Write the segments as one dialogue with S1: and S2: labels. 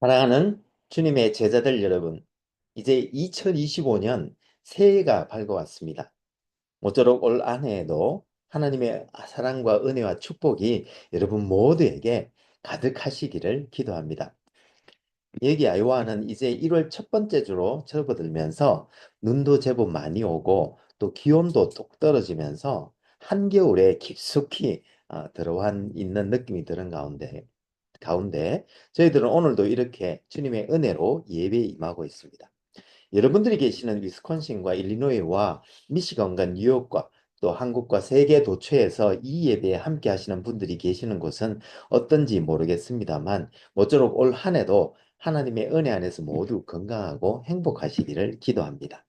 S1: 사랑하는 주님의 제자들 여러분, 이제 2025년 새해가 밝아왔습니다. 모쪼록 올 한 해에도 하나님의 사랑과 은혜와 축복이 여러분 모두에게 가득하시기를 기도합니다. 여기 아이오와는 이제 1월 첫 번째 주로 접어들면서 눈도 제법 많이 오고 또 기온도 뚝 떨어지면서 한겨울에 깊숙이 들어와 있는 느낌이 드는 가운데 저희들은 오늘도 이렇게 주님의 은혜로 예배에 임하고 있습니다. 여러분들이 계시는 위스콘신과 일리노이와 미시건과 뉴욕과 또 한국과 세계 도처에서 이 예배에 함께 하시는 분들이 계시는 곳은 어떤지 모르겠습니다만 모쪼록 올 한 해도 하나님의 은혜 안에서 모두 건강하고 행복하시기를 기도합니다.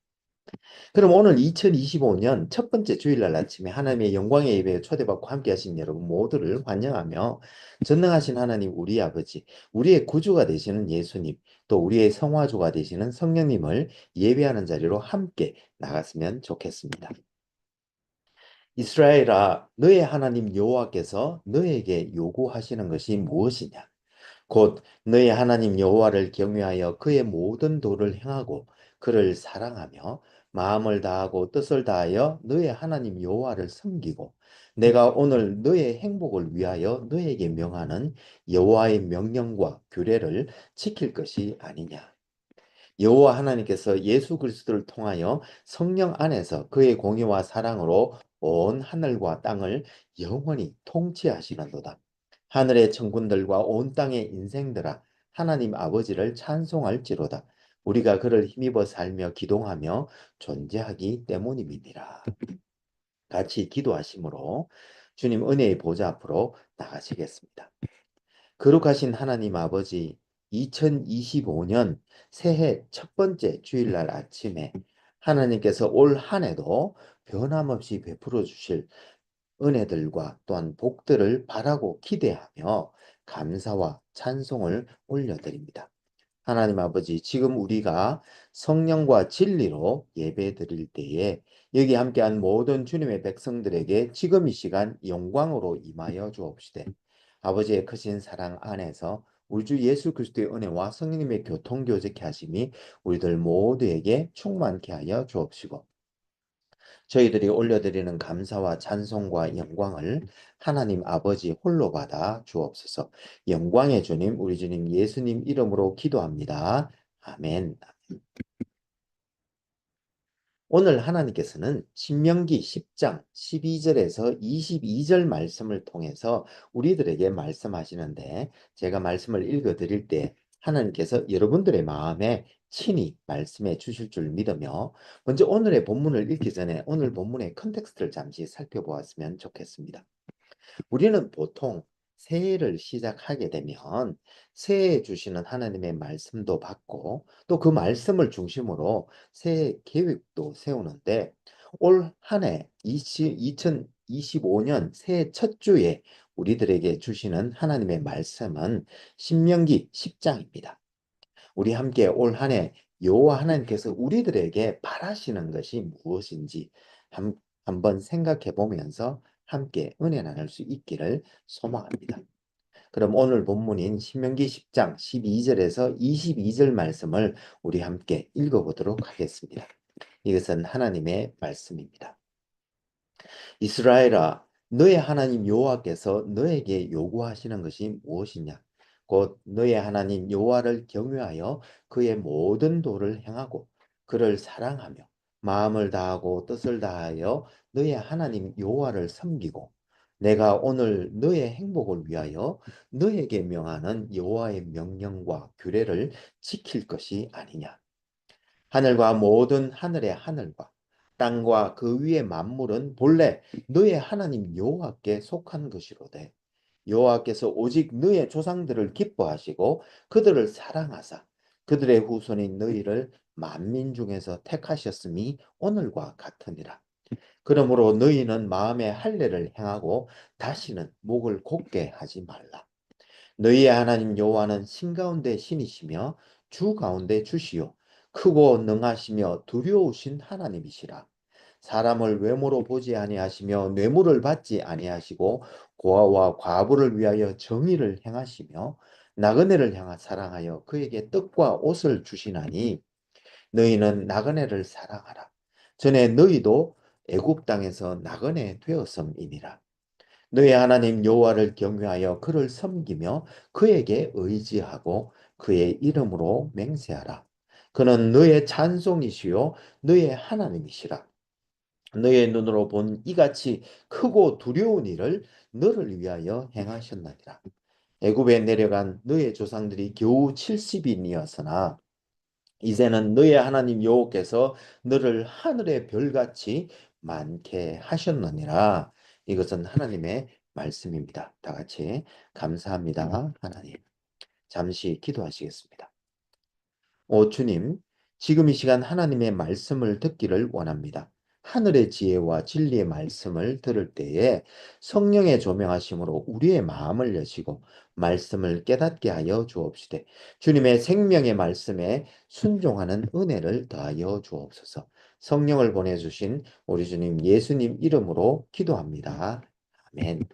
S1: 그럼 오늘 2025년 첫 번째 주일날 아침에 하나님의 영광의 예배에 초대받고 함께 하신 여러분 모두를 환영하며 전능하신 하나님 우리 아버지, 우리의 구주가 되시는 예수님, 또 우리의 성화주가 되시는 성령님을 예배하는 자리로 함께 나갔으면 좋겠습니다. 이스라엘아, 너의 하나님 여호와께서 너에게 요구하시는 것이 무엇이냐? 곧 너의 하나님 여호와를 경외하여 그의 모든 도를 행하고 그를 사랑하며 마음을 다하고 뜻을 다하여 너의 하나님 여호와를 섬기고 내가 오늘 너의 행복을 위하여 너에게 명하는 여호와의 명령과 규례를 지킬 것이 아니냐. 여호와 하나님께서 예수 그리스도를 통하여 성령 안에서 그의 공의와 사랑으로 온 하늘과 땅을 영원히 통치하시는도다. 하늘의 천군들과 온 땅의 인생들아 하나님 아버지를 찬송할지로다. 우리가 그를 힘입어 살며 기동하며 존재하기 때문임이니라. 같이 기도하심으로 주님 은혜의 보좌 앞으로 나가시겠습니다. 거룩하신 하나님 아버지, 2025년 새해 첫 번째 주일날 아침에 하나님께서 올 한 해도 변함없이 베풀어 주실 은혜들과 또한 복들을 바라고 기대하며 감사와 찬송을 올려드립니다. 하나님 아버지, 지금 우리가 성령과 진리로 예배 드릴 때에 여기 함께한 모든 주님의 백성들에게 지금 이 시간 영광으로 임하여 주옵시되 아버지의 크신 사랑 안에서 우리 주 예수 그리스도의 은혜와 성령님의 교통교제케 하심이 우리들 모두에게 충만케 하여 주옵시고 저희들이 올려드리는 감사와 찬송과 영광을 하나님 아버지 홀로 받아 주옵소서. 영광의 주님, 우리 주님 예수님 이름으로 기도합니다. 아멘. 오늘 하나님께서는 신명기 10장 12절에서 22절 말씀을 통해서 우리들에게 말씀하시는데 제가 말씀을 읽어 드릴 때 하나님께서 여러분들의 마음에 친히 말씀해 주실 줄 믿으며 먼저 오늘의 본문을 읽기 전에 오늘 본문의 컨텍스트를 잠시 살펴보았으면 좋겠습니다. 우리는 보통 새해를 시작하게 되면 새해 주시는 하나님의 말씀도 받고 또 그 말씀을 중심으로 새해 계획도 세우는데 올 한 해 2025년 새해 첫 주에 우리들에게 주시는 하나님의 말씀은 신명기 10장입니다. 우리 함께 올 한 해 여호와 하나님께서 우리들에게 바라시는 것이 무엇인지 한번 생각해 보면서 함께 은혜 나눌 수 있기를 소망합니다. 그럼 오늘 본문인 신명기 10장 12절에서 22절 말씀을 우리 함께 읽어보도록 하겠습니다. 이것은 하나님의 말씀입니다. 이스라엘아, 너의 하나님 여호와께서 너에게 요구하시는 것이 무엇이냐? 곧 너의 하나님 여호와를 경외하여 그의 모든 도를 행하고 그를 사랑하며 마음을 다하고 뜻을 다하여 너의 하나님 여호와를 섬기고 내가 오늘 너의 행복을 위하여 너에게 명하는 여호와의 명령과 규례를 지킬 것이 아니냐? 하늘과 모든 하늘의 하늘과 땅과 그 위의 만물은 본래 너의 하나님 여호와께 속한 것이로되 여호와께서 오직 너의 조상들을 기뻐하시고 그들을 사랑하사 그들의 후손인 너희를 만민 중에서 택하셨음이 오늘과 같으니라. 그러므로 너희는 마음의 할례를 행하고 다시는 목을 곧게 하지 말라. 너희의 하나님 여호와는 신 가운데 신이시며 주 가운데 주시요 크고 능하시며 두려우신 하나님이시라. 사람을 외모로 보지 아니하시며 뇌물을 받지 아니하시고 고아와 과부를 위하여 정의를 행하시며 나그네를 향하 사랑하여 그에게 떡과 옷을 주시나니 너희는 나그네를 사랑하라. 전에 너희도 애굽 땅에서 나그네 되었음이니라. 너희 하나님 여호와를 경외하여 그를 섬기며 그에게 의지하고 그의 이름으로 맹세하라. 그는 너의 찬송이시요 너의 하나님이시라. 너의 눈으로 본 이같이 크고 두려운 일을 너를 위하여 행하셨느니라. 애굽에 내려간 너의 조상들이 겨우 70인이었으나 이제는 너의 하나님 여호와께서 너를 하늘의 별같이 많게 하셨느니라. 이것은 하나님의 말씀입니다. 다 같이 감사합니다. 하나님. 잠시 기도하시겠습니다. 오 주님, 지금 이 시간 하나님의 말씀을 듣기를 원합니다. 하늘의 지혜와 진리의 말씀을 들을 때에 성령의 조명하심으로 우리의 마음을 여시고 말씀을 깨닫게 하여 주옵시되 주님의 생명의 말씀에 순종하는 은혜를 더하여 주옵소서. 성령을 보내주신 우리 주님 예수님 이름으로 기도합니다. 아멘.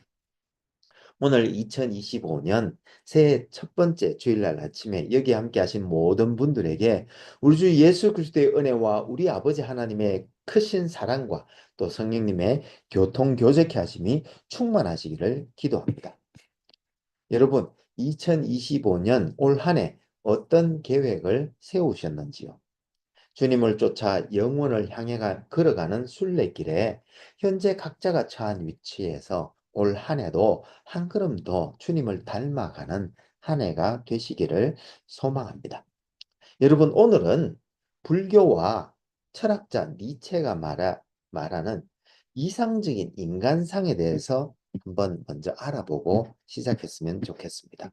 S1: 오늘 2025년 새해 첫 번째 주일날 아침에 여기 함께 하신 모든 분들에게 우리 주 예수 그리스도의 은혜와 우리 아버지 하나님의 크신 사랑과 또 성령님의 교통교제케 하심이 충만하시기를 기도합니다. 여러분, 2025년 올 한 해 어떤 계획을 세우셨는지요? 주님을 쫓아 영원을 향해 걸어가는 순례길에 현재 각자가 처한 위치에서 올 한 해도 한 걸음 더 주님을 닮아가는 한 해가 되시기를 소망합니다. 여러분, 오늘은 불교와 철학자 니체가 말하는 이상적인 인간상에 대해서 한번 먼저 알아보고 시작했으면 좋겠습니다.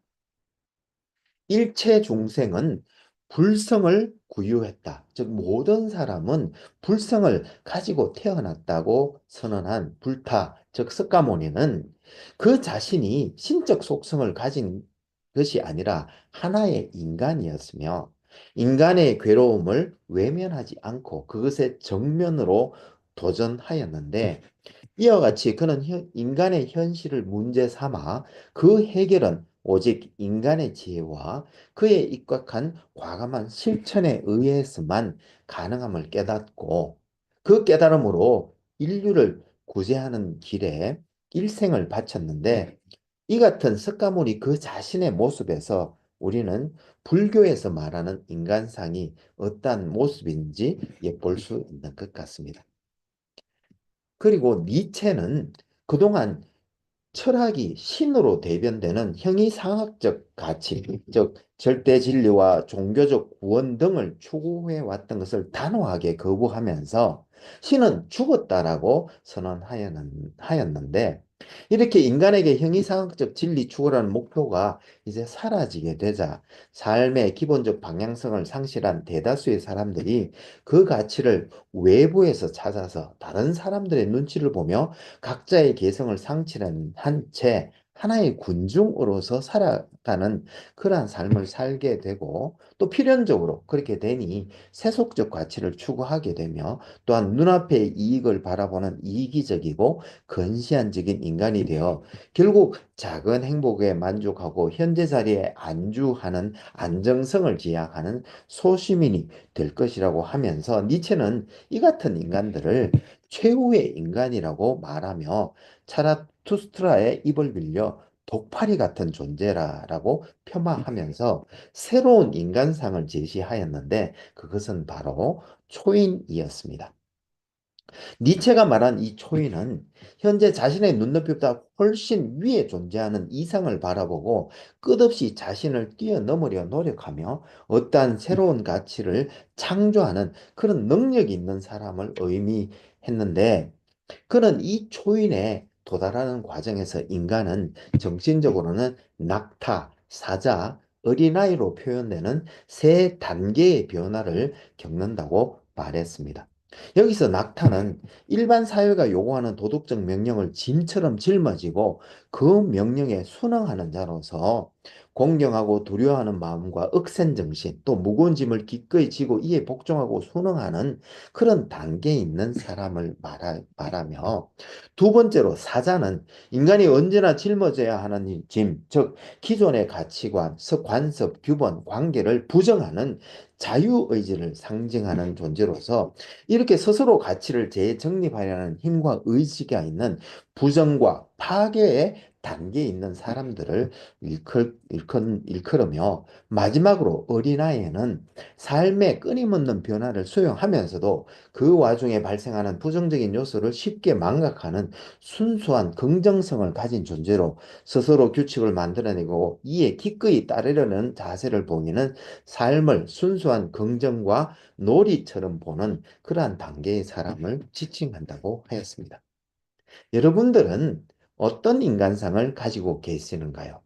S1: 일체 중생은 불성을 구유했다. 즉 모든 사람은 불성을 가지고 태어났다고 선언한 불타, 즉 석가모니는 그 자신이 신적 속성을 가진 것이 아니라 하나의 인간이었으며 인간의 괴로움을 외면하지 않고 그것의 정면으로 도전하였는데 이와 같이 그는 인간의 현실을 문제 삼아 그 해결은 오직 인간의 지혜와 그에 입각한 과감한 실천에 의해서만 가능함을 깨닫고 그 깨달음으로 인류를 구제하는 길에 일생을 바쳤는데 이 같은 석가모니 그 자신의 모습에서 우리는 불교에서 말하는 인간상이 어떠한 모습인지 볼 수 있는 것 같습니다. 그리고 니체는 그동안 철학이 신으로 대변되는 형이상학적 가치, 즉 절대 진리와 종교적 구원 등을 추구해 왔던 것을 단호하게 거부하면서 신은 죽었다라고 선언하였는데 이렇게 인간에게 형이상학적 진리 추구라는 목표가 이제 사라지게 되자 삶의 기본적 방향성을 상실한 대다수의 사람들이 그 가치를 외부에서 찾아서 다른 사람들의 눈치를 보며 각자의 개성을 상실한 채 하나의 군중으로서 살아가는 그러한 삶을 살게 되고 또 필연적으로 그렇게 되니 세속적 가치를 추구하게 되며 또한 눈앞의 이익을 바라보는 이기적이고 근시안적인 인간이 되어 결국 작은 행복에 만족하고 현재 자리에 안주하는 안정성을 지향하는 소시민이 될 것이라고 하면서 니체는 이 같은 인간들을 최후의 인간이라고 말하며 차라투스트라의 입을 빌려 독파리 같은 존재라고 폄하하면서 새로운 인간상을 제시하였는데 그것은 바로 초인이었습니다. 니체가 말한 이 초인은 현재 자신의 눈높이보다 훨씬 위에 존재하는 이상을 바라보고 끝없이 자신을 뛰어넘으려 노력하며 어떠한 새로운 가치를 창조하는 그런 능력이 있는 사람을 의미했는데 그는 이 초인에 도달하는 과정에서 인간은 정신적으로는 낙타, 사자, 어린아이로 표현되는 세 단계의 변화를 겪는다고 말했습니다. 여기서 낙타는 일반 사회가 요구하는 도덕적 명령을 짐처럼 짊어지고 그 명령에 순응하는 자로서 공경하고 두려워하는 마음과 억센 정신, 또 무거운 짐을 기꺼이 지고 이에 복종하고 순응하는 그런 단계에 있는 사람을 말하며, 두 번째로 사자는 인간이 언제나 짊어져야 하는 짐, 즉 기존의 가치관, 관습, 규범, 관계를 부정하는 자유의지를 상징하는 존재로서, 이렇게 스스로 가치를 재정립하려는 힘과 의지가 있는 부정과 파괴의 단계에 있는 사람들을 일컬으며, 마지막으로 어린아이에는 삶의 끊임없는 변화를 수용하면서도 그 와중에 발생하는 부정적인 요소를 쉽게 망각하는 순수한 긍정성을 가진 존재로 스스로 규칙을 만들어내고 이에 기꺼이 따르려는 자세를 보이는 삶을 순수한 긍정과 놀이처럼 보는 그러한 단계의 사람을 지칭한다고 하였습니다. 여러분들은 어떤 인간상을 가지고 계시는가요?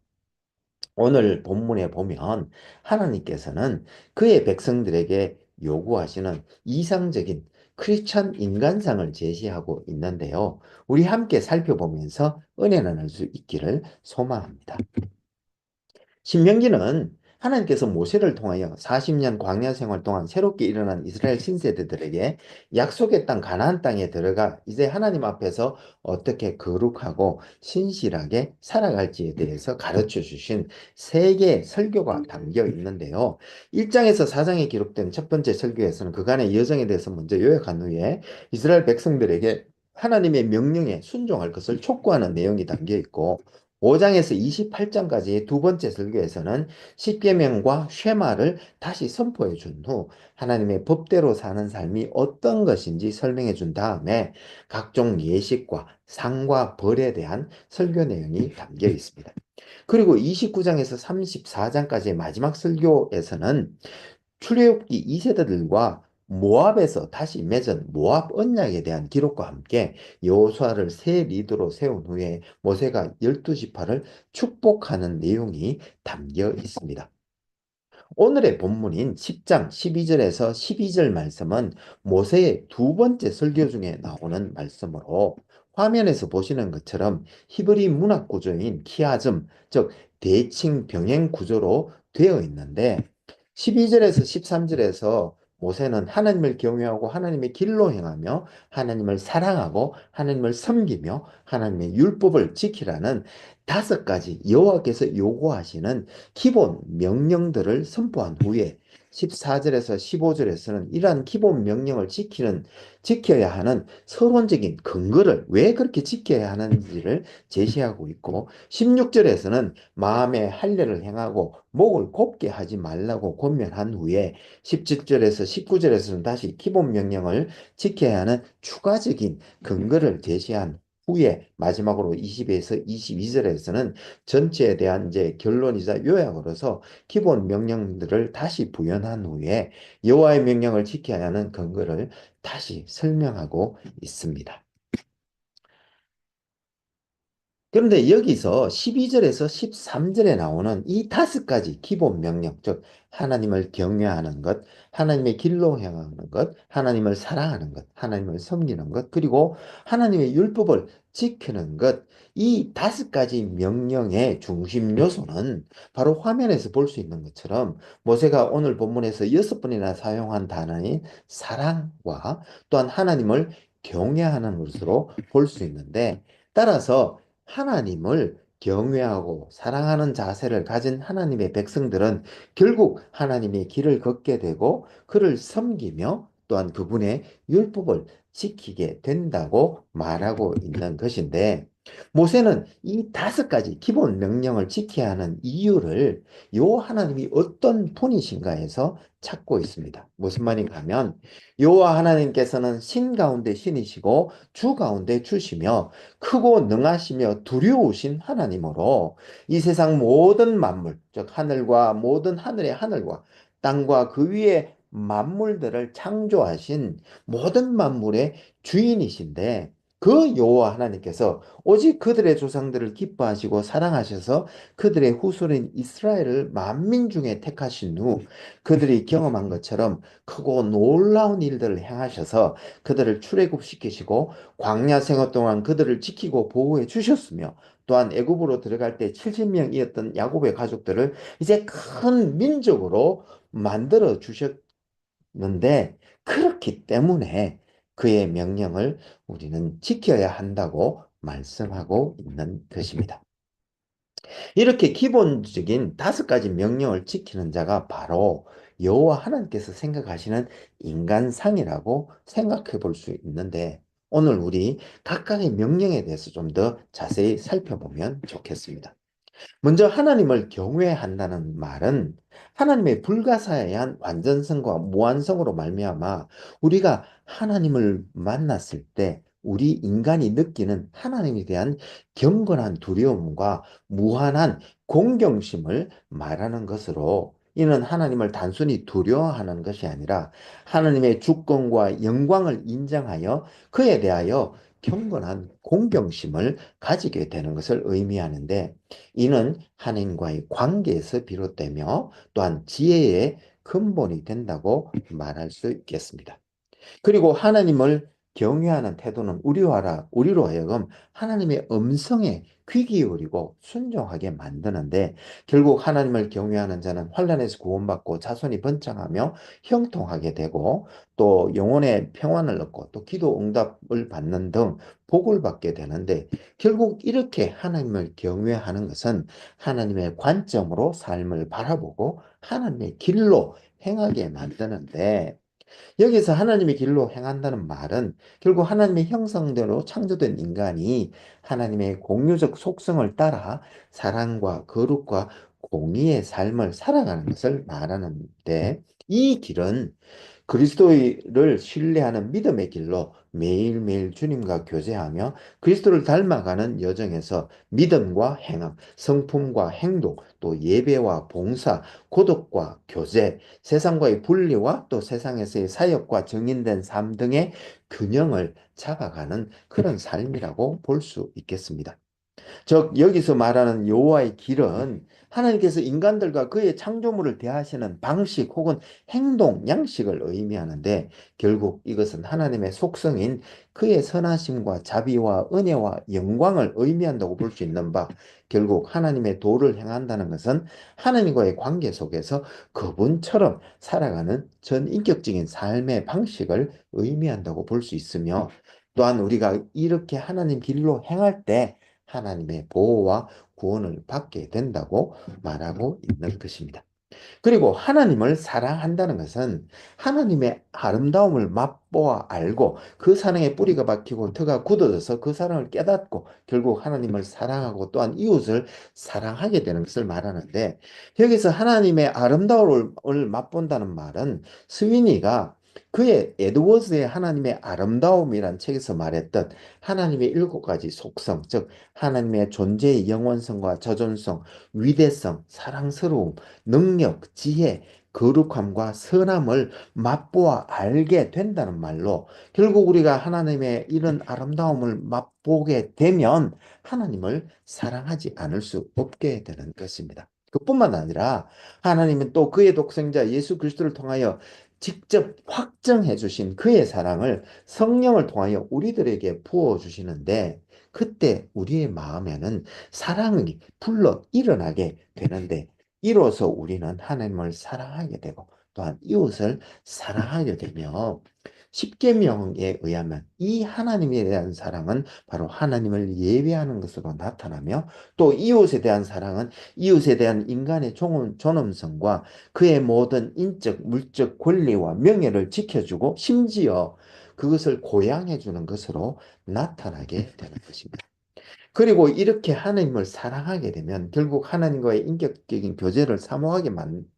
S1: 오늘 본문에 보면 하나님께서는 그의 백성들에게 요구하시는 이상적인 크리스천 인간상을 제시하고 있는데요. 우리 함께 살펴보면서 은혜 나눌 수 있기를 소망합니다. 신명기는 하나님께서 모세를 통하여 40년 광야 생활 동안 새롭게 일어난 이스라엘 신세대들에게 약속의 땅 가나안 땅에 들어가 이제 하나님 앞에서 어떻게 거룩하고 신실하게 살아갈지에 대해서 가르쳐 주신 세 개의 설교가 담겨 있는데요. 1장에서 4장에 기록된 첫 번째 설교에서는 그간의 여정에 대해서 먼저 요약한 후에 이스라엘 백성들에게 하나님의 명령에 순종할 것을 촉구하는 내용이 담겨 있고, 5장에서 28장까지 두 번째 설교에서는 십계명과 쉐마를 다시 선포해 준 후 하나님의 법대로 사는 삶이 어떤 것인지 설명해 준 다음에 각종 예식과 상과 벌에 대한 설교 내용이 담겨 있습니다. 그리고 29장에서 34장까지의 마지막 설교에서는 출애굽기 2세대들과 모압에서 다시 맺은 모압 언약에 대한 기록과 함께 여호수아를 새 리더로 세운 후에 모세가 12지파를 축복하는 내용이 담겨 있습니다. 오늘의 본문인 10장 12절에서 12절 말씀은 모세의 두 번째 설교 중에 나오는 말씀으로, 화면에서 보시는 것처럼 히브리 문학 구조인 키아즘, 즉 대칭 병행 구조로 되어 있는데, 12절에서 13절에서 모세는 하나님을 경외하고 하나님의 길로 행하며 하나님을 사랑하고 하나님을 섬기며 하나님의 율법을 지키라는 다섯 가지 여호와께서 요구하시는 기본 명령들을 선포한 후에 14절에서 15절에서는 이러한 기본 명령을 지켜야 하는 서론적인 근거를, 왜 그렇게 지켜야 하는지를 제시하고 있고, 16절에서는 마음의 할례를 행하고 목을 곱게 하지 말라고 권면한 후에 17절에서 19절에서는 다시 기본 명령을 지켜야 하는 추가적인 근거를 제시한 후에 마지막으로 20에서 22절에서는 전체에 대한 이제 결론이자 요약으로서 기본 명령들을 다시 부연한 후에 여호와의 명령을 지켜야 하는 근거를 다시 설명하고 있습니다. 그런데 여기서 12절에서 13절에 나오는 이 다섯 가지 기본 명령, 즉 하나님을 경외하는 것, 하나님의 길로 행하는 것, 하나님을 사랑하는 것, 하나님을 섬기는 것, 그리고 하나님의 율법을 지키는 것, 이 다섯 가지 명령의 중심 요소는 바로 화면에서 볼 수 있는 것처럼 모세가 오늘 본문에서 여섯 번이나 사용한 단어인 사랑과 또한 하나님을 경외하는 것으로 볼 수 있는데, 따라서 하나님을 경외하고 사랑하는 자세를 가진 하나님의 백성들은 결국 하나님의 길을 걷게 되고 그를 섬기며 또한 그분의 율법을 지키게 된다고 말하고 있는 것인데, 모세는 이 다섯 가지 기본 명령을 지켜야 하는 이유를 요 하나님이 어떤 분이신가에서 찾고 있습니다. 무슨 말인가 하면, 여호와 하나님께서는 신 가운데 신이시고 주 가운데 주시며 크고 능하시며 두려우신 하나님으로 이 세상 모든 만물, 즉 하늘과 모든 하늘의 하늘과 땅과 그 위에 만물들을 창조하신 모든 만물의 주인이신데, 그 여호와 하나님께서 오직 그들의 조상들을 기뻐하시고 사랑하셔서 그들의 후손인 이스라엘을 만민 중에 택하신 후 그들이 경험한 것처럼 크고 놀라운 일들을 행하셔서 그들을 출애굽시키시고 광야 생활 동안 그들을 지키고 보호해 주셨으며, 또한 애굽으로 들어갈 때 70명이었던 야곱의 가족들을 이제 큰 민족으로 만들어 주셨는데, 그렇기 때문에 그의 명령을 우리는 지켜야 한다고 말씀하고 있는 것입니다. 이렇게 기본적인 5가지 명령을 지키는 자가 바로 여호와 하나님께서 생각하시는 인간상이라고 생각해 볼 수 있는데, 오늘 우리 각각의 명령에 대해서 좀 더 자세히 살펴보면 좋겠습니다. 먼저 하나님을 경외한다는 말은 하나님의 불가사의한 완전성과 무한성으로 말미암아 우리가 하나님을 만났을 때 우리 인간이 느끼는 하나님에 대한 경건한 두려움과 무한한 공경심을 말하는 것으로, 이는 하나님을 단순히 두려워하는 것이 아니라 하나님의 주권과 영광을 인정하여 그에 대하여 경건한 공경심을 가지게 되는 것을 의미하는데, 이는 하나님과의 관계에서 비롯되며 또한 지혜의 근본이 된다고 말할 수 있겠습니다. 그리고 하나님을 경외하는 태도는 우리로 하여금 하나님의 음성에 귀 기울이고 순종하게 만드는데, 결국 하나님을 경외하는 자는 환난에서 구원받고 자손이 번창하며 형통하게 되고 또 영혼의 평안을 얻고 또 기도 응답을 받는 등 복을 받게 되는데, 결국 이렇게 하나님을 경외하는 것은 하나님의 관점으로 삶을 바라보고 하나님의 길로 행하게 만드는데, 여기서 하나님의 길로 행한다는 말은 결국 하나님의 형상대로 창조된 인간이 하나님의 공유적 속성을 따라 사랑과 거룩과 공의의 삶을 살아가는 것을 말하는데, 이 길은 그리스도를 신뢰하는 믿음의 길로 매일매일 주님과 교제하며 그리스도를 닮아가는 여정에서 믿음과 행함, 성품과 행동, 또 예배와 봉사, 고독과 교제, 세상과의 분리와 또 세상에서의 사역과 정인된 삶 등의 균형을 잡아가는 그런 삶이라고 볼 수 있겠습니다. 즉 여기서 말하는 여호와의 길은 하나님께서 인간들과 그의 창조물을 대하시는 방식 혹은 행동, 양식을 의미하는데, 결국 이것은 하나님의 속성인 그의 선하심과 자비와 은혜와 영광을 의미한다고 볼 수 있는 바, 결국 하나님의 도를 행한다는 것은 하나님과의 관계 속에서 그분처럼 살아가는 전인격적인 삶의 방식을 의미한다고 볼 수 있으며, 또한 우리가 이렇게 하나님 길로 행할 때 하나님의 보호와 구원을 받게 된다고 말하고 있는 것입니다. 그리고 하나님을 사랑한다는 것은 하나님의 아름다움을 맛보아 알고 그 사랑에 뿌리가 박히고 터가 굳어져서 그 사랑을 깨닫고 결국 하나님을 사랑하고 또한 이웃을 사랑하게 되는 것을 말하는데, 여기서 하나님의 아름다움을 맛본다는 말은 스위니가 그의 에드워즈의 하나님의 아름다움이란 책에서 말했던 하나님의 7가지 속성, 즉 하나님의 존재의 영원성과 저존성, 위대성, 사랑스러움, 능력, 지혜, 거룩함과 선함을 맛보아 알게 된다는 말로, 결국 우리가 하나님의 이런 아름다움을 맛보게 되면 하나님을 사랑하지 않을 수 없게 되는 것입니다. 그뿐만 아니라 하나님은 또 그의 독생자 예수 그리스도를 통하여 직접 확정해 주신 그의 사랑을 성령을 통하여 우리들에게 부어 주시는데, 그때 우리의 마음에는 사랑이 불러 일어나게 되는데, 이로써 우리는 하나님을 사랑하게 되고 또한 이웃을 사랑하게 되며, 십계명에 의하면 이 하나님에 대한 사랑은 바로 하나님을 예배하는 것으로 나타나며, 또 이웃에 대한 사랑은 이웃에 대한 인간의 존엄성과 그의 모든 인적, 물적 권리와 명예를 지켜주고 심지어 그것을 고양해 주는 것으로 나타나게 되는 것입니다. 그리고 이렇게 하나님을 사랑하게 되면 결국 하나님과의 인격적인 교제를 사모하게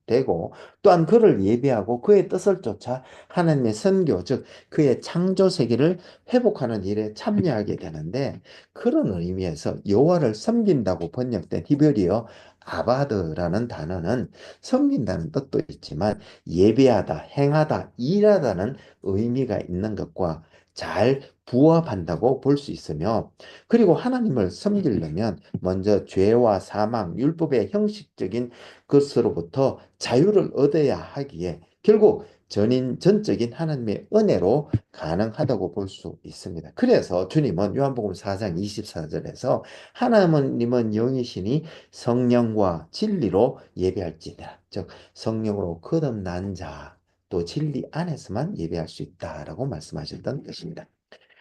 S1: 되고, 또한 그를 예배하고 그의 뜻을 쫓아 하나님의 선교, 즉 그의 창조 세계를 회복하는 일에 참여하게 되는데, 그런 의미에서 여호와를 섬긴다고 번역된 히브리어 아바드라는 단어는 섬긴다는 뜻도 있지만 예배하다, 행하다, 일하다는 의미가 있는 것과 잘 부합한다고 볼 수 있으며, 그리고 하나님을 섬기려면 먼저 죄와 사망, 율법의 형식적인 것으로부터 자유를 얻어야 하기에 결국 전적인 하나님의 은혜로 가능하다고 볼 수 있습니다. 그래서 주님은 요한복음 4장 24절에서 하나님은 영이시니 성령과 진리로 예배할지니라. 즉 성령으로 거듭난 자, 또 진리 안에서만 예배할 수 있다라고 말씀하셨던 것입니다.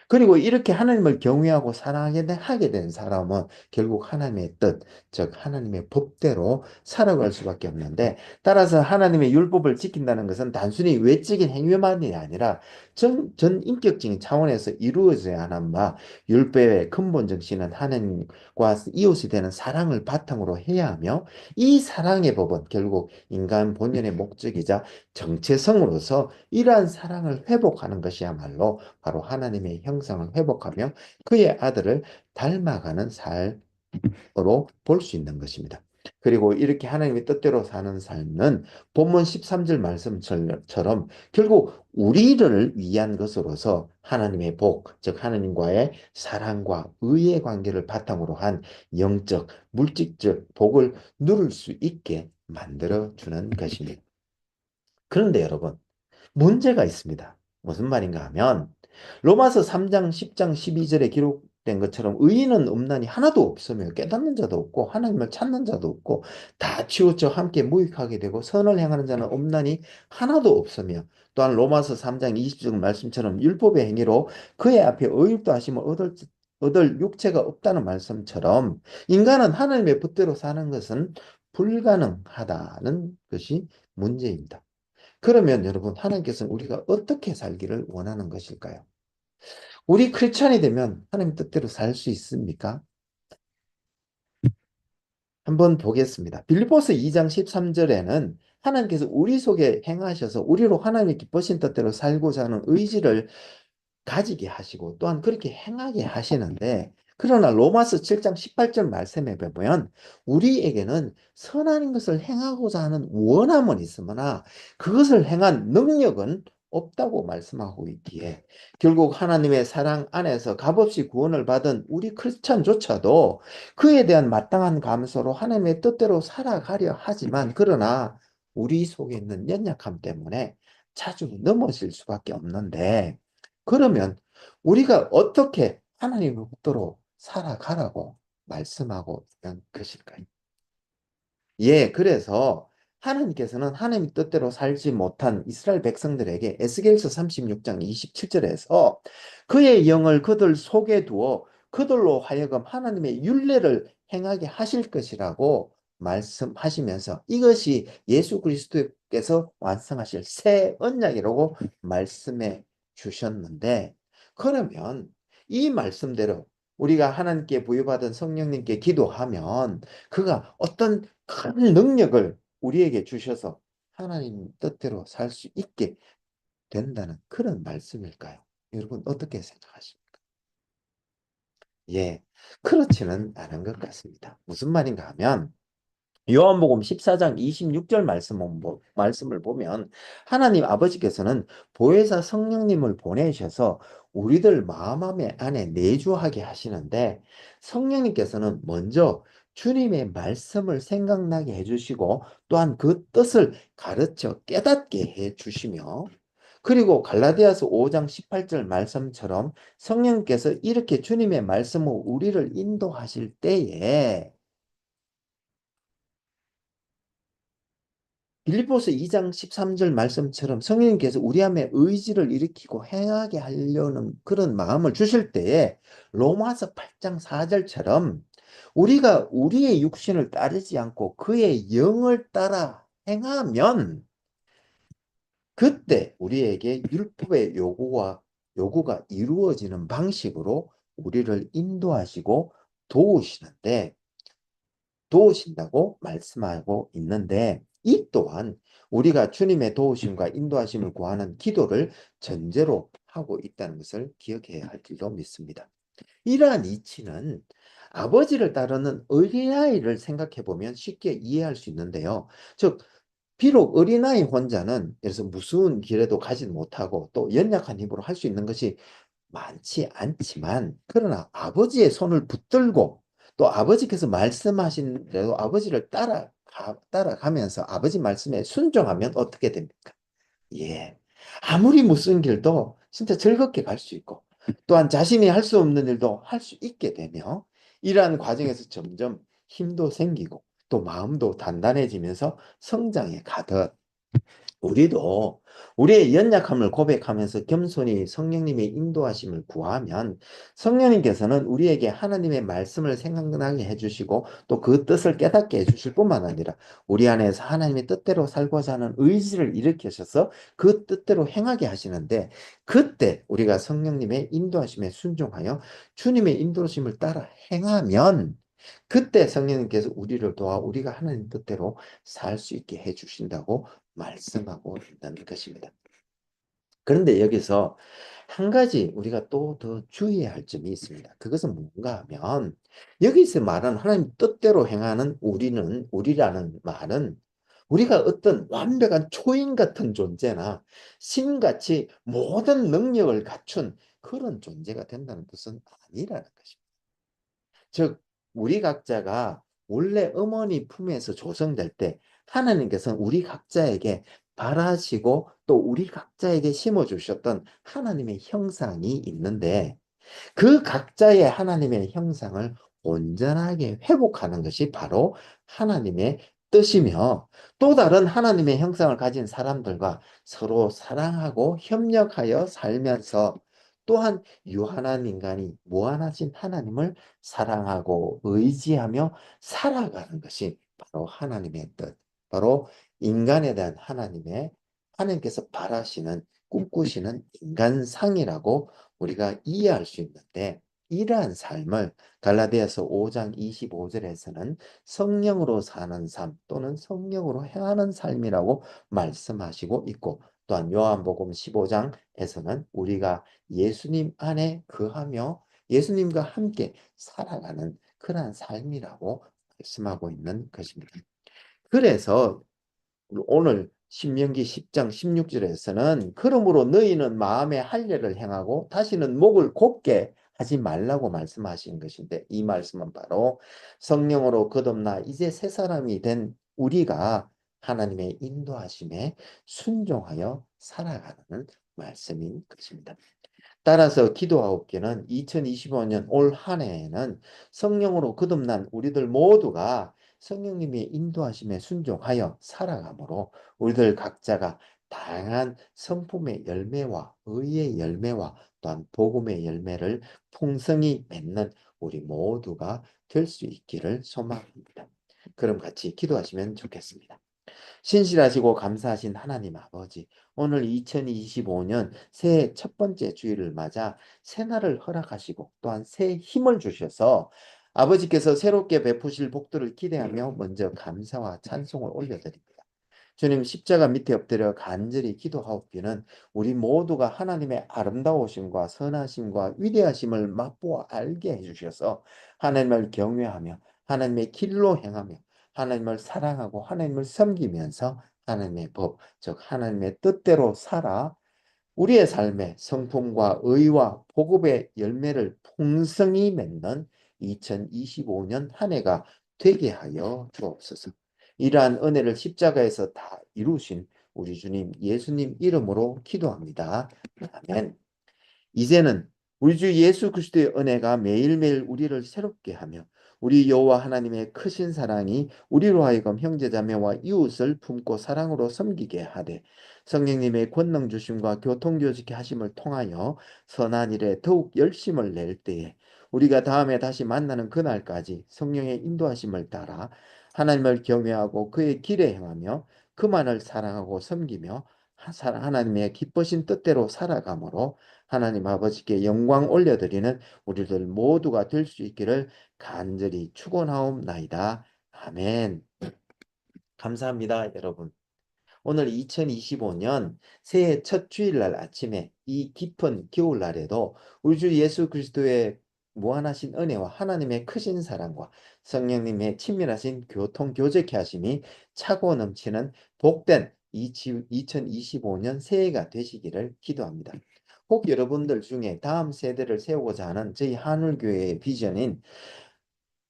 S1: 그리고 이렇게 하나님을 경외하고 사랑하게 하게 된 사람은 결국 하나님의 뜻, 즉 하나님의 법대로 살아갈 수밖에 없는데, 따라서 하나님의 율법을 지킨다는 것은 단순히 외적인 행위만이 아니라 전 인격적인 차원에서 이루어져야 하는 바, 율법의 근본 정신은 하나님과 이웃이 되는 사랑을 바탕으로 해야 하며, 이 사랑의 법은 결국 인간 본연의 목적이자 정체성으로서 이러한 사랑을 회복하는 것이야말로 바로 하나님의 형상을 회복하며 그의 아들을 닮아가는 삶으로 볼 수 있는 것입니다. 그리고 이렇게 하나님의 뜻대로 사는 삶은 본문 13절 말씀처럼 결국 우리를 위한 것으로서 하나님의 복, 즉 하나님과의 사랑과 의의 관계를 바탕으로 한 영적, 물질적 복을 누릴 수 있게 만들어주는 것입니다. 그런데 여러분, 문제가 있습니다. 무슨 말인가 하면 로마서 3장 10장 12절에 기록된 것처럼 의인은 없나니 하나도 없으며 깨닫는 자도 없고 하나님을 찾는 자도 없고 다 치우쳐 함께 무익하게 되고 선을 행하는 자는 없나니 하나도 없으며, 또한 로마서 3장 20절 말씀처럼 율법의 행위로 그의 앞에 의롭다 하심을 얻을 육체가 없다는 말씀처럼 인간은 하나님의 뜻대로 사는 것은 불가능하다는 것이 문제입니다. 그러면 여러분, 하나님께서는 우리가 어떻게 살기를 원하는 것일까요? 우리 크리스찬이 되면 하나님 뜻대로 살 수 있습니까? 한번 보겠습니다. 빌립보서 2장 13절에는 하나님께서 우리 속에 행하셔서 우리로 하나님의 기쁘신 뜻대로 살고자 하는 의지를 가지게 하시고 또한 그렇게 행하게 하시는데, 그러나 로마서 7장 18절 말씀에 보면 우리에게는 선한 것을 행하고자 하는 원함은 있으나 그것을 행한 능력은 없다고 말씀하고 있기에, 결국 하나님의 사랑 안에서 값없이 구원을 받은 우리 크리스찬조차도 그에 대한 마땅한 감사로 하나님의 뜻대로 살아가려 하지만, 그러나 우리 속에 있는 연약함 때문에 자주 넘어질 수밖에 없는데, 그러면 우리가 어떻게 하나님의 뜻대로 살아가라고 말씀하고 있는 것일까요? 예, 그래서 하나님께서는 하나님 뜻대로 살지 못한 이스라엘 백성들에게 에스겔서 36장 27절에서 그의 영을 그들 속에 두어 그들로 하여금 하나님의 율례를 행하게 하실 것이라고 말씀하시면서 이것이 예수 그리스도께서 완성하실 새 언약이라고 말씀해 주셨는데, 그러면 이 말씀대로 우리가 하나님께 부여받은 성령님께 기도하면 그가 어떤 큰 능력을 우리에게 주셔서 하나님 뜻대로 살 수 있게 된다는 그런 말씀일까요? 여러분 어떻게 생각하십니까? 예, 그렇지는 않은 것 같습니다. 무슨 말인가 하면 요한복음 14장 26절 말씀을 보면 하나님 아버지께서는 보혜사 성령님을 보내셔서 우리들 마음 안에 내주하게 하시는데, 성령님께서는 먼저 주님의 말씀을 생각나게 해주시고 또한 그 뜻을 가르쳐 깨닫게 해주시며, 그리고 갈라디아서 5장 18절 말씀처럼 성령께서 이렇게 주님의 말씀으로 우리를 인도하실 때에 빌립보서 2장 13절 말씀처럼 성령님께서 우리 안에 의지를 일으키고 행하게 하려는 그런 마음을 주실 때에 로마서 8장 4절처럼 우리가 우리의 육신을 따르지 않고 그의 영을 따라 행하면 그때 우리에게 율법의 요구가 이루어지는 방식으로 우리를 인도하시고 도우시는데 도우신다고 말씀하고 있는데, 이 또한 우리가 주님의 도우심과 인도하심을 구하는 기도를 전제로 하고 있다는 것을 기억해야 할 줄로 믿습니다. 이러한 이치는 아버지를 따르는 어린아이를 생각해 보면 쉽게 이해할 수 있는데요. 즉 비록 어린아이 혼자는 그래서 무서운 길에도 가지 못하고 또 연약한 힘으로 할 수 있는 것이 많지 않지만, 그러나 아버지의 손을 붙들고 또 아버지께서 말씀하신 대로 아버지를 따라가면서 아버지 말씀에 순종하면 어떻게 됩니까? 예. 아무리 무슨 길도 진짜 즐겁게 갈 수 있고 또한 자신이 할 수 없는 일도 할 수 있게 되며 이러한 과정에서 점점 힘도 생기고 또 마음도 단단해지면서 성장에 가득 우리도 우리의 연약함을 고백하면서 겸손히 성령님의 인도하심을 구하면 성령님께서는 우리에게 하나님의 말씀을 생각나게 해주시고 또 그 뜻을 깨닫게 해주실 뿐만 아니라 우리 안에서 하나님의 뜻대로 살고자 하는 의지를 일으키셔서 그 뜻대로 행하게 하시는데 그때 우리가 성령님의 인도하심에 순종하여 주님의 인도하심을 따라 행하면 그때 성령님께서 우리를 도와 우리가 하나님 뜻대로 살 수 있게 해주신다고 말씀하고 있다는 것입니다. 그런데 여기서 한 가지 우리가 또 더 주의해야 할 점이 있습니다. 그것은 뭔가 하면 여기서 말하는 하나님 뜻대로 행하는 우리라는 말은 우리가 어떤 완벽한 초인 같은 존재나 신같이 모든 능력을 갖춘 그런 존재가 된다는 뜻은 아니라는 것입니다. 즉 우리 각자가 원래 어머니 품에서 조성될 때 하나님께서는 우리 각자에게 바라시고 또 우리 각자에게 심어주셨던 하나님의 형상이 있는데 그 각자의 하나님의 형상을 온전하게 회복하는 것이 바로 하나님의 뜻이며 또 다른 하나님의 형상을 가진 사람들과 서로 사랑하고 협력하여 살면서 또한 유한한 인간이 무한하신 하나님을 사랑하고 의지하며 살아가는 것이 바로 하나님의 뜻, 바로 인간에 대한 하나님께서 바라시는 꿈꾸시는 인간상이라고 우리가 이해할 수 있는데 이러한 삶을 갈라디아서 5장 25절에서는 성령으로 사는 삶 또는 성령으로 행하는 삶이라고 말씀하시고 있고 또한 요한복음 15장에서는 우리가 예수님 안에 거하며 예수님과 함께 살아가는 그러한 삶이라고 말씀하고 있는 것입니다. 그래서 오늘 신명기 10장 16절에서는 그러므로 너희는 마음의 할례를 행하고 다시는 목을 곧게 하지 말라고 말씀하신 것인데 이 말씀은 바로 성령으로 거듭나 이제 새 사람이 된 우리가 하나님의 인도하심에 순종하여 살아가는 말씀인 것입니다. 따라서 기도하옵기는 2025년 올 한 해에는 성령으로 거듭난 우리들 모두가 성령님의 인도하심에 순종하여 살아가므로 우리들 각자가 다양한 성품의 열매와 의의 열매와 또한 복음의 열매를 풍성히 맺는 우리 모두가 될 수 있기를 소망합니다. 그럼 같이 기도하시면 좋겠습니다. 신실하시고 감사하신 하나님 아버지, 오늘 2025년 새해 첫 번째 주일을 맞아 새날을 허락하시고 또한 새 힘을 주셔서 아버지께서 새롭게 베푸실 복들을 기대하며 먼저 감사와 찬송을 올려드립니다. 주님 십자가 밑에 엎드려 간절히 기도하옵기는 우리 모두가 하나님의 아름다우심과 선하심과 위대하심을 맛보아 알게 해주셔서 하나님을 경외하며 하나님의 길로 행하며 하나님을 사랑하고 하나님을 섬기면서 하나님의 법, 즉 하나님의 뜻대로 살아 우리의 삶에 성품과 의와 복음의 열매를 풍성히 맺는 2025년 한 해가 되게 하여 주옵소서. 이러한 은혜를 십자가에서 다 이루신 우리 주님 예수님 이름으로 기도합니다. 아멘. 이제는 우리 주 예수 그리스도의 은혜가 매일매일 우리를 새롭게 하며 우리 여호와 하나님의 크신 사랑이 우리로 하여금 형제자매와 이웃을 품고 사랑으로 섬기게 하되 성령님의 권능 주심과 교통교직케 하심을 통하여 선한 일에 더욱 열심을 낼 때에 우리가 다음에 다시 만나는 그날까지 성령의 인도하심을 따라 하나님을 경외하고 그의 길에 행하며 그만을 사랑하고 섬기며 하나님의 기쁘신 뜻대로 살아가므로 하나님 아버지께 영광 올려드리는 우리들 모두가 될 수 있기를 간절히 축원하옵나이다. 아멘. 감사합니다, 여러분. 오늘 2025년 새해 첫 주일날 아침에 이 깊은 겨울날에도 우리 주 예수 그리스도의 무한하신 은혜와 하나님의 크신 사랑과 성령님의 친밀하신 교통 교제케 하심이 차고 넘치는 복된 2025년 새해가 되시기를 기도합니다. 혹 여러분들 중에 다음 세대를 세우고자 하는 저희 한울교회의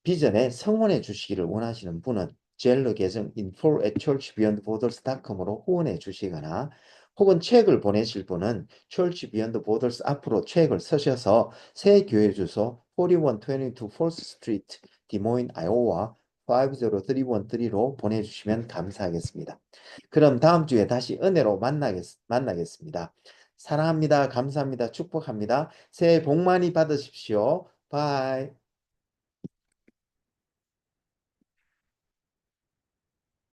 S1: 비전에 성원해 주시기를 원하시는 분은 젤러 계정 info@churchbeyondborderscom으로 후원해 주시거나 혹은 책을 보내실 분은 Church Beyond Borders 앞으로 책을 쓰셔서 새 교회 주소 4122 Fourth Street, 디모인, 아이오와 50313로 보내주시면 감사하겠습니다. 그럼 다음 주에 다시 은혜로 만나겠습니다. 사랑합니다. 감사합니다. 축복합니다. 새해 복 많이 받으십시오. 바이.